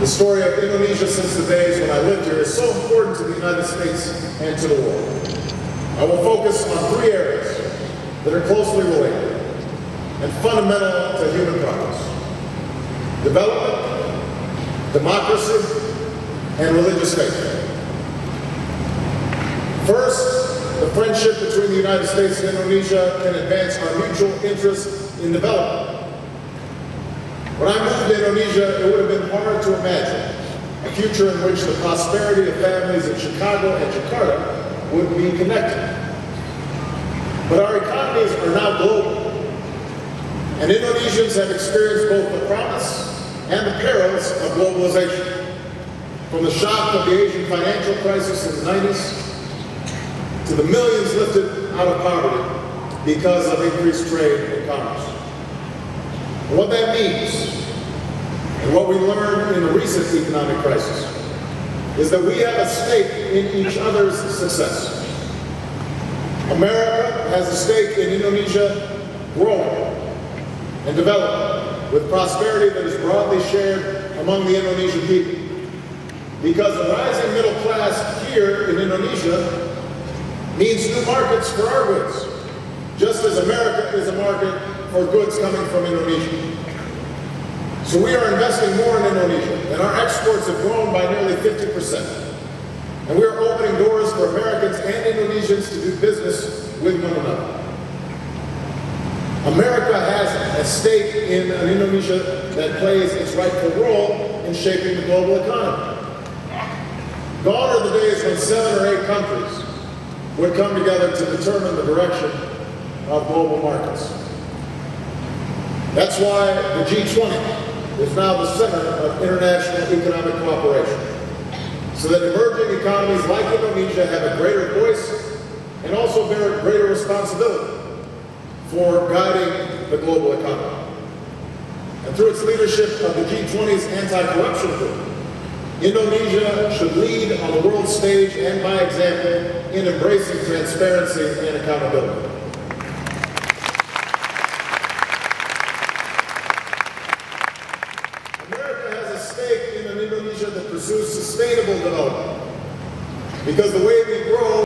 The story of Indonesia since the days when I lived here is so important to the United States and to the world. I will focus on three areas that are closely related and fundamental to human progress: development, democracy, and religious faith. First, the friendship between the United States and Indonesia can advance our mutual interest in development. When I moved to Indonesia, it would have been hard to imagine a future in which the prosperity of families in Chicago and Jakarta would be connected. But our economies are now global, and Indonesians have experienced both the promise and the perils of globalization. From the shock of the Asian financial crisis in the 90s, to the millions lifted out of poverty because of increased trade and commerce. And what that means, and what we learned in the recent economic crisis, is that we have a stake in each other's success. America has a stake in Indonesia growing and developing with prosperity that is broadly shared among the Indonesian people. Because the rising middle class here in Indonesia means new markets for our goods, just as America is a market for goods coming from Indonesia. So we are investing more in Indonesia, and our exports have grown by nearly 50%. And we are opening doors for Americans and Indonesians to do business with one another. America has a stake in an Indonesia that plays its rightful role in shaping the global economy. Gone are the days when 7 or 8 countries would come together to determine the direction of global markets. That's why the G20 is now the center of international economic cooperation, so that emerging economies like Indonesia have a greater voice and also bear greater responsibility for guiding the global economy. And through its leadership of the G20's anti-corruption group, Indonesia should lead on the world stage and by example in embracing transparency and accountability. America has a stake in an Indonesia that pursues sustainable development, because the way we grow